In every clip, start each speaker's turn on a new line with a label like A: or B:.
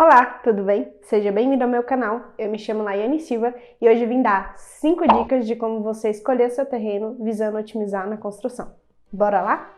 A: Olá, tudo bem? Seja bem-vindo ao meu canal. Eu me chamo Laiane Silva e hoje vim dar 5 dicas de como você escolher seu terreno visando otimizar na construção. Bora lá?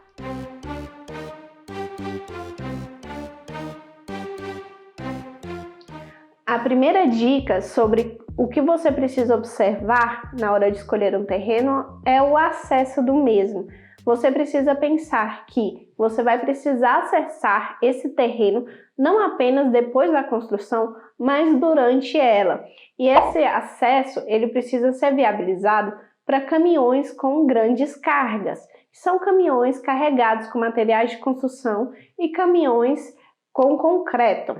A: A primeira dica sobre o que você precisa observar na hora de escolher um terreno é o acesso do mesmo. Você precisa pensar que você vai precisar acessar esse terreno não apenas depois da construção, mas durante ela. E esse acesso ele precisa ser viabilizado para caminhões com grandes cargas. São caminhões carregados com materiais de construção e caminhões com concreto.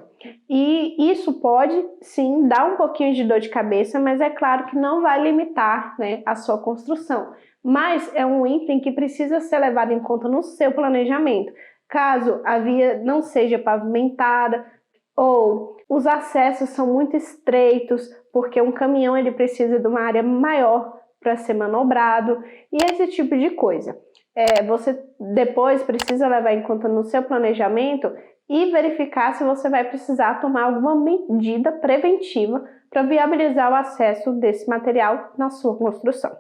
A: E isso pode, sim, dar um pouquinho de dor de cabeça, mas é claro que não vai limitar, né, a sua construção. Mas é um item que precisa ser levado em conta no seu planejamento. Caso a via não seja pavimentada ou os acessos são muito estreitos, porque um caminhão ele precisa de uma área maior para ser manobrado e esse tipo de coisa. Você depois precisa levar em conta no seu planejamento e verificar se você vai precisar tomar alguma medida preventiva para viabilizar o acesso desse material na sua construção.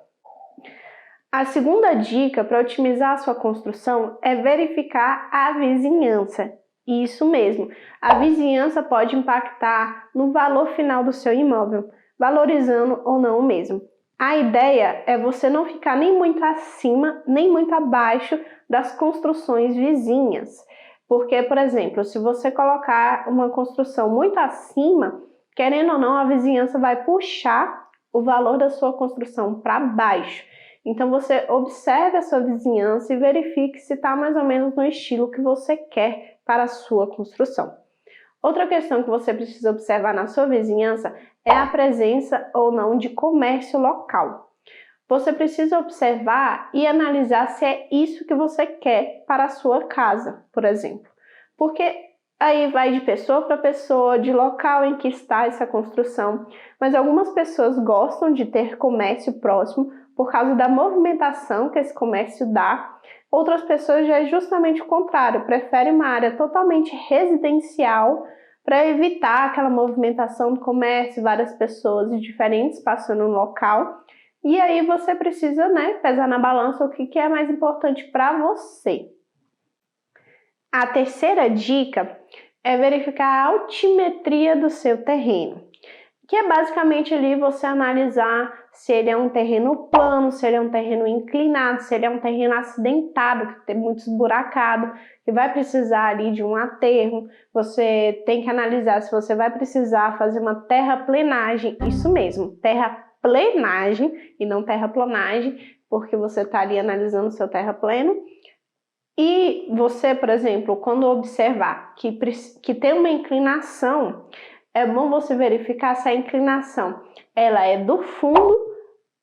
A: A segunda dica para otimizar a sua construção é verificar a vizinhança. Isso mesmo, a vizinhança pode impactar no valor final do seu imóvel, valorizando ou não o mesmo. A ideia é você não ficar nem muito acima, nem muito abaixo das construções vizinhas. Porque, por exemplo, se você colocar uma construção muito acima, querendo ou não, a vizinhança vai puxar o valor da sua construção para baixo. Então, você observe a sua vizinhança e verifique se está mais ou menos no estilo que você quer para a sua construção. Outra questão que você precisa observar na sua vizinhança é a presença ou não de comércio local. Você precisa observar e analisar se é isso que você quer para a sua casa, por exemplo. Porque aí vai de pessoa para pessoa, de local em que está essa construção. Mas algumas pessoas gostam de ter comércio próximo por causa da movimentação que esse comércio dá. Outras pessoas já é justamente o contrário, preferem uma área totalmente residencial para evitar aquela movimentação do comércio, várias pessoas diferentes passando no local. E aí você precisa, né, pesar na balança o que é mais importante para você. A terceira dica é verificar a altimetria do seu terreno, que é basicamente ali você analisar se ele é um terreno plano, se ele é um terreno inclinado, se ele é um terreno acidentado, que tem muito esburacado, que vai precisar ali de um aterro. Você tem que analisar se você vai precisar fazer uma terraplenagem, isso mesmo, terraplenagem e não terraplanagem, porque você está ali analisando o seu terrapleno. E você, por exemplo, quando observar que tem uma inclinação, é bom você verificar se a inclinação ela é do fundo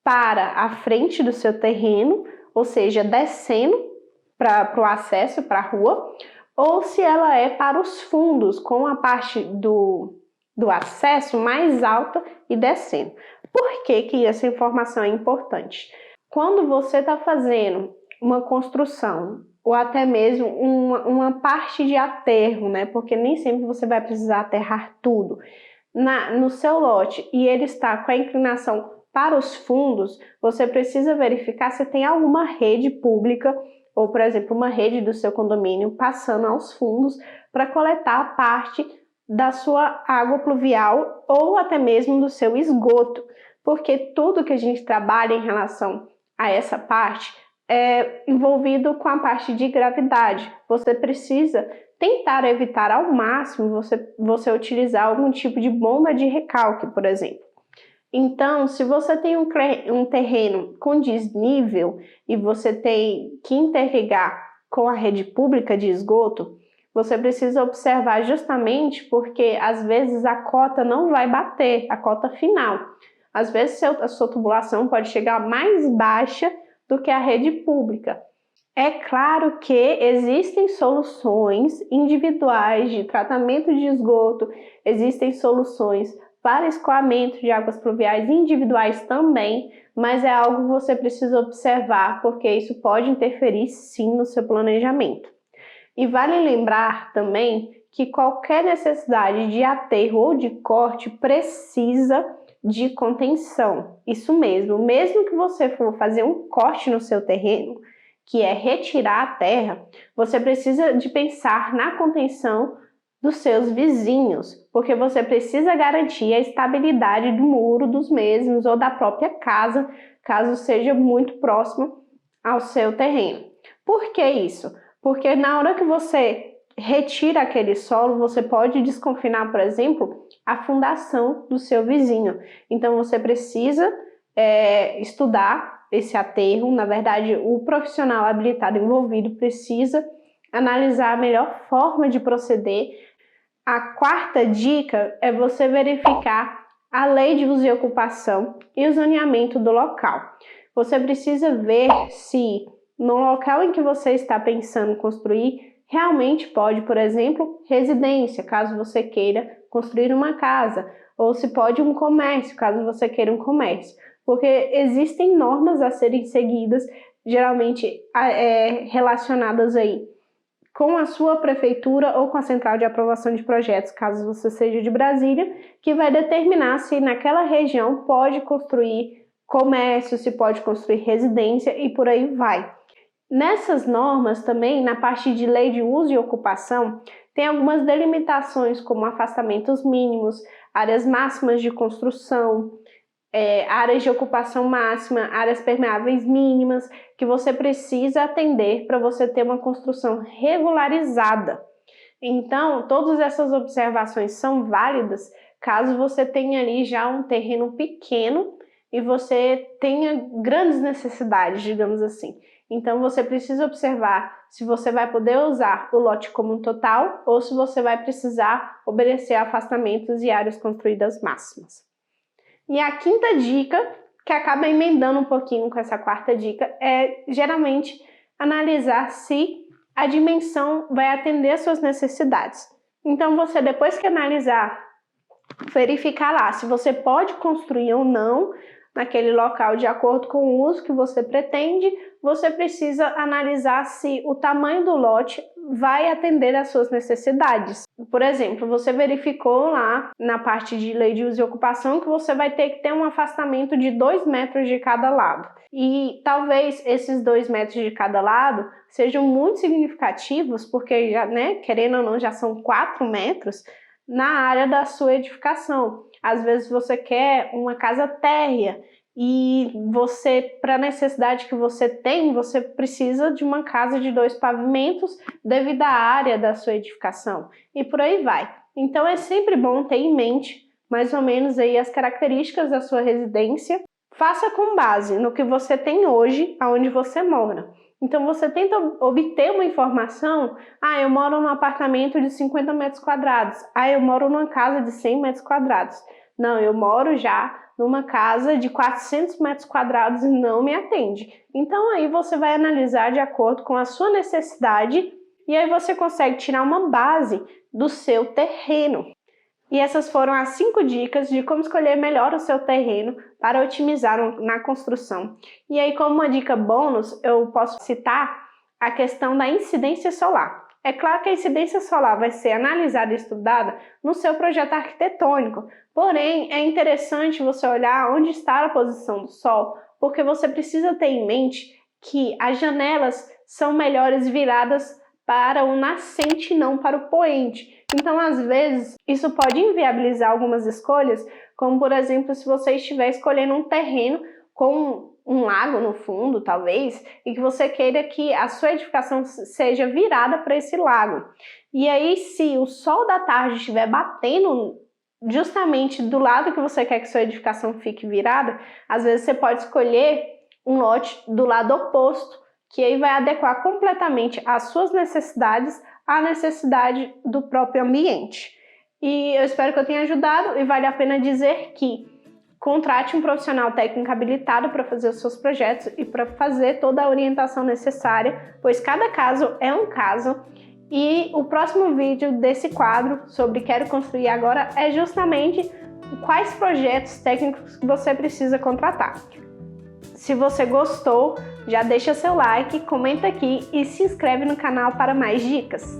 A: para a frente do seu terreno, ou seja, descendo para o acesso para a rua, ou se ela é para os fundos, com a parte do acesso mais alta e descendo. Por que que essa informação é importante? Quando você está fazendo uma construção, ou até mesmo uma parte de aterro, né? Porque nem sempre você vai precisar aterrar tudo no seu lote e ele está com a inclinação para os fundos, você precisa verificar se tem alguma rede pública ou, por exemplo, uma rede do seu condomínio passando aos fundos para coletar a parte da sua água pluvial ou até mesmo do seu esgoto, porque tudo que a gente trabalha em relação a essa parte é envolvido com a parte de gravidade. Você precisa tentar evitar ao máximo você utilizar algum tipo de bomba de recalque, por exemplo. Então, se você tem um terreno com desnível e você tem que interligar com a rede pública de esgoto, você precisa observar justamente porque às vezes a cota não vai bater, a cota final. Às vezes a sua tubulação pode chegar mais baixa do que a rede pública. É claro que existem soluções individuais de tratamento de esgoto, existem soluções para escoamento de águas pluviais individuais também, mas é algo que você precisa observar, porque isso pode interferir sim no seu planejamento. E vale lembrar também que qualquer necessidade de aterro ou de corte precisa de contenção. Isso mesmo que você for fazer um corte no seu terreno, que é retirar a terra, você precisa de pensar na contenção dos seus vizinhos, porque você precisa garantir a estabilidade do muro dos mesmos ou da própria casa, caso seja muito próximo ao seu terreno. Por que isso? Porque na hora que você retira aquele solo, você pode desconfinar, por exemplo, a fundação do seu vizinho. Então você precisa estudar esse aterro. Na verdade, o profissional habilitado envolvido precisa analisar a melhor forma de proceder. A quarta dica é você verificar a lei de uso e ocupação e o zoneamento do local. Você precisa ver se no local em que você está pensando construir realmente pode, por exemplo, residência, caso você queira construir uma casa, ou se pode um comércio, caso você queira um comércio. Porque existem normas a serem seguidas, geralmente relacionadas aí com a sua prefeitura ou com a central de aprovação de projetos, caso você seja de Brasília, que vai determinar se naquela região pode construir comércio, se pode construir residência e por aí vai. Nessas normas também, na parte de lei de uso e ocupação, tem algumas delimitações como afastamentos mínimos, áreas máximas de construção, áreas de ocupação máxima, áreas permeáveis mínimas, que você precisa atender para você ter uma construção regularizada. Então, todas essas observações são válidas caso você tenha ali já um terreno pequeno e você tenha grandes necessidades, digamos assim. Então, você precisa observar se você vai poder usar o lote como um total ou se você vai precisar obedecer afastamentos e áreas construídas máximas. E a quinta dica, que acaba emendando um pouquinho com essa quarta dica, é geralmente analisar se a dimensão vai atender às suas necessidades. Então, você depois que analisar, verificar lá se você pode construir ou não naquele local de acordo com o uso que você pretende, você precisa analisar se o tamanho do lote vai atender às suas necessidades. Por exemplo, você verificou lá na parte de lei de uso e ocupação que você vai ter que ter um afastamento de 2 metros de cada lado. E talvez esses 2 metros de cada lado sejam muito significativos, porque já, querendo ou não, já são 4 metros na área da sua edificação. Às vezes você quer uma casa térrea e você, para a necessidade que você tem, você precisa de uma casa de 2 pavimentos devido à área da sua edificação e por aí vai. Então é sempre bom ter em mente mais ou menos aí as características da sua residência. Faça com base no que você tem hoje, aonde você mora. Então você tenta obter uma informação, eu moro num apartamento de 50 metros quadrados, eu moro numa casa de 100 metros quadrados. Não, eu moro já numa casa de 400 metros quadrados e não me atende. Então aí você vai analisar de acordo com a sua necessidade e aí você consegue tirar uma base do seu terreno. E essas foram as 5 dicas de como escolher melhor o seu terreno para otimizar na construção. E aí, como uma dica bônus, eu posso citar a questão da incidência solar. É claro que a incidência solar vai ser analisada e estudada no seu projeto arquitetônico, porém é interessante você olhar onde está a posição do sol, porque você precisa ter em mente que as janelas são melhores viradas para o nascente, não para o poente. Então, às vezes, isso pode inviabilizar algumas escolhas, como, por exemplo, se você estiver escolhendo um terreno com um lago no fundo, talvez, e que você queira que a sua edificação seja virada para esse lago. E aí, se o sol da tarde estiver batendo justamente do lado que você quer que sua edificação fique virada, às vezes você pode escolher um lote do lado oposto, que aí vai adequar completamente as suas necessidades à necessidade do próprio ambiente. E eu espero que eu tenha ajudado e vale a pena dizer que contrate um profissional técnico habilitado para fazer os seus projetos e para fazer toda a orientação necessária, pois cada caso é um caso. E o próximo vídeo desse quadro sobre Quero Construir Agora é justamente quais projetos técnicos que você precisa contratar. Se você gostou, já deixa seu like, comenta aqui e se inscreve no canal para mais dicas.